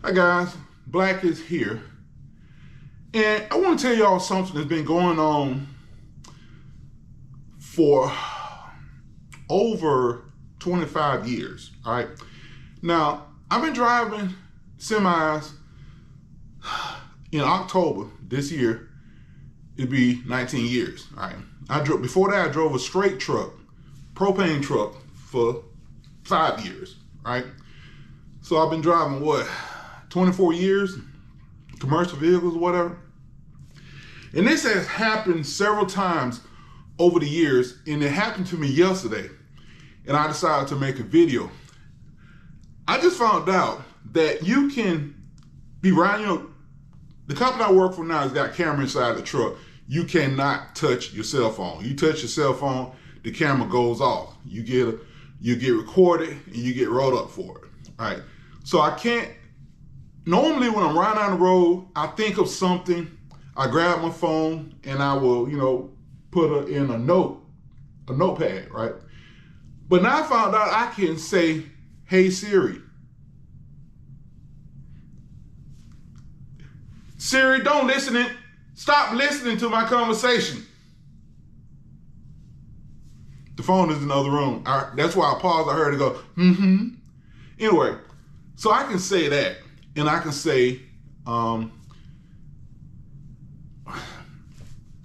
Hi guys, Black is here. And I want to tell y'all something that's been going on for over 25 years, all right? Now, I've been driving semis in October this year. It'd be 19 years, all right? Before that, I drove a straight truck, propane truck for 5 years, right? So I've been driving, 24 years, commercial vehicles or whatever. And this has happened several times over the years, and it happened to me yesterday, and I decided to make a video. I just found out that you can be riding, the company I work for now has got camera inside the truck. You cannot touch your cell phone. You touch your cell phone, the camera goes off. You get recorded and you get rolled up for it, right? So I can't, normally when I'm riding down the road, I think of something, I grab my phone and I will, put it in a notepad, right? But now I found out I can say, "Hey Siri. Siri, stop listening to my conversation." The phone is in the other room. That's why I paused. I heard it go, Anyway, so I can say that, and I can say,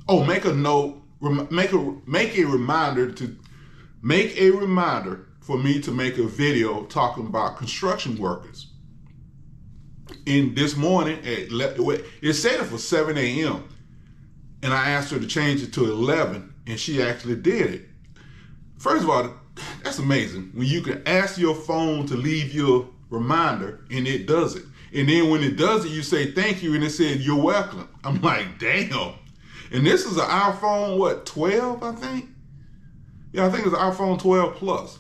make a note, make a reminder for me to make a video talking about construction workers. And this morning, it said it for 7 a.m. and I asked her to change it to 11, and she actually did it. First of all, that's amazing when you can ask your phone to leave you a reminder and it does it. And then when it does it, you say thank you and it said you're welcome. I'm like, damn. And this is an iPhone, 12, I think? Yeah, I think it's an iPhone 12 Plus.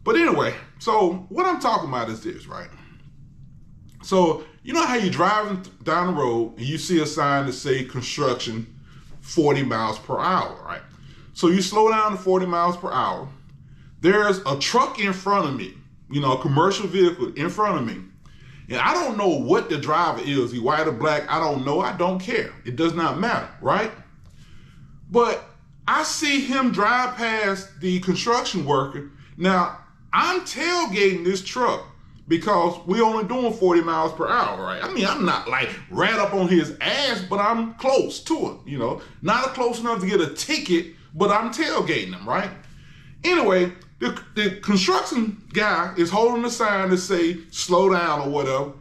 But anyway, so what I'm talking about is this, right? So, you know how you're driving down the road and you see a sign that say construction 40 miles per hour, right? So you slow down to 40 miles per hour. There's a truck in front of me, a commercial vehicle in front of me. And I don't know what the driver is, he white or black, I don't know, I don't care. It does not matter, right? But I see him drive past the construction worker. Now, I'm tailgating this truck because we only doing 40 miles per hour, right? I mean, I'm not like right up on his ass, but I'm close to it, Not close enough to get a ticket, but I'm tailgating him, right? Anyway, the construction guy is holding a sign to say slow down or whatever,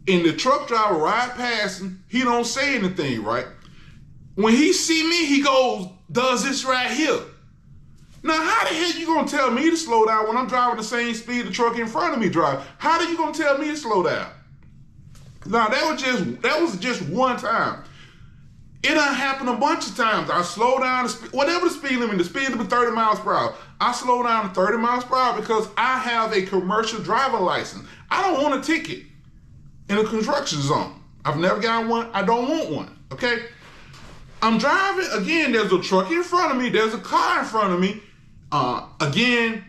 and the truck driver ride past him, he don't say anything, right? When he see me, he does this right here. Now, how the hell you gonna tell me to slow down when I'm driving the same speed the truck in front of me drive? How are you gonna tell me to slow down? Now, that was just one time. It done happened a bunch of times. I slow down, whatever the speed limit 30 miles per hour. I slow down to 30 miles per hour because I have a commercial driver license. I don't want a ticket in a construction zone. I've never gotten one. I don't want one, okay? I'm driving, again, there's a truck in front of me. There's a car in front of me. Again,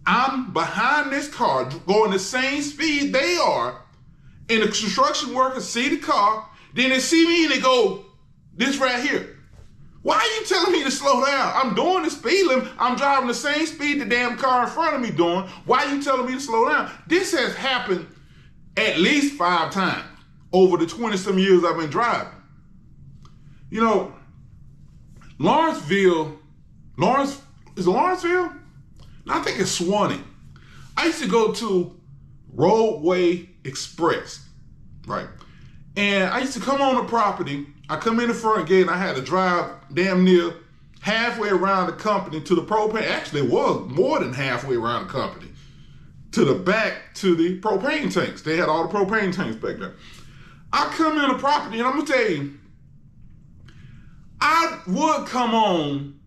I'm behind this car going the same speed they are. And the construction workers see the car. Then they see me and they go, this right here. Why are you telling me to slow down? I'm doing the speed limit. I'm driving the same speed the damn car in front of me doing. Why are you telling me to slow down? This has happened at least 5 times over the 20-some years I've been driving. Lawrenceville? Is it Lawrenceville? No, I think it's Swanee. I used to go to Roadway Express, right? And I used to come on the property. I come in the front gate and I had to drive damn near halfway around the company to the propane. Actually, it was more than halfway around the company to the back to the propane tanks. They had all the propane tanks back there. I come in the property and I'm gonna tell you, I would come on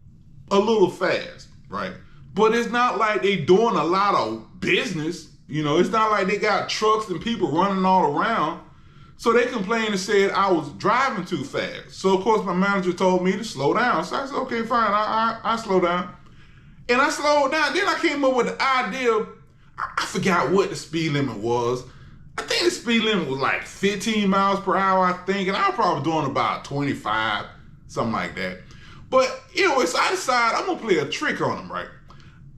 a little fast, right? But it's not like they doing a lot of business. It's not like they got trucks and people running all around. So they complained and said I was driving too fast. So of course my manager told me to slow down. So I said, okay, fine, I slow down. And I slowed down. Then I came up with the idea, I forgot what the speed limit was. I think the speed limit was like 15 miles per hour, I think, and I was probably doing about 25, something like that. But anyway, so I decided I'm gonna play a trick on them, right?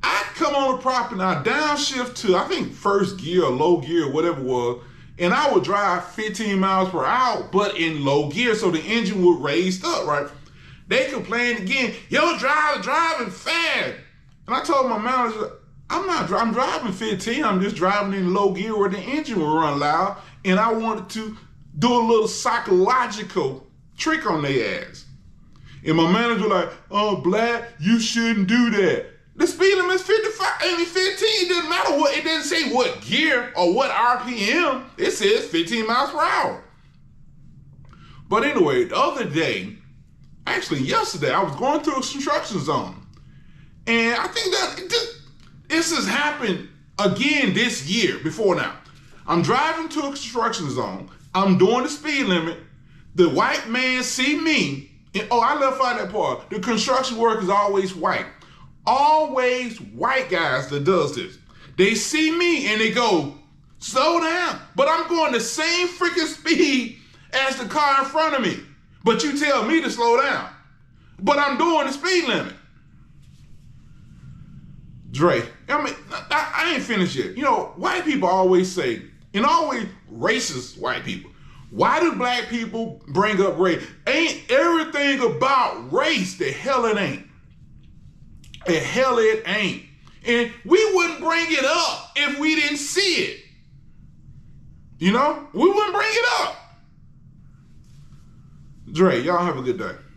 I come on the property and I downshift to, I think, first gear or low gear, whatever it was, and I would drive 15 miles per hour, but in low gear, so the engine would raise up, right? They complained again, yo, driving fast. And I told my manager, I'm driving 15, I'm just driving in low gear where the engine will run loud, and I wanted to do a little psychological trick on their ass. And my manager was like, oh, Black, you shouldn't do that. The speed limit is 55, 15, it doesn't matter what, it doesn't say what gear or what RPM, it says 15 miles per hour. But anyway, the other day, actually yesterday, I was going through a construction zone. And I think that this has happened again this year, before now. I'm driving to a construction zone, I'm doing the speed limit, the white man see me, and I left out that part, the construction worker is always white. Always white guys that does this. They see me and they go, slow down. But I'm going the same freaking speed as the car in front of me. But you tell me to slow down. But I'm doing the speed limit. Dre, I ain't finished yet. You know, white people always say, and always racist white people, why do black people bring up race? Ain't everything about race? The hell it ain't. The hell it ain't. And we wouldn't bring it up if we didn't see it. You know? We wouldn't bring it up. Dre, y'all have a good day.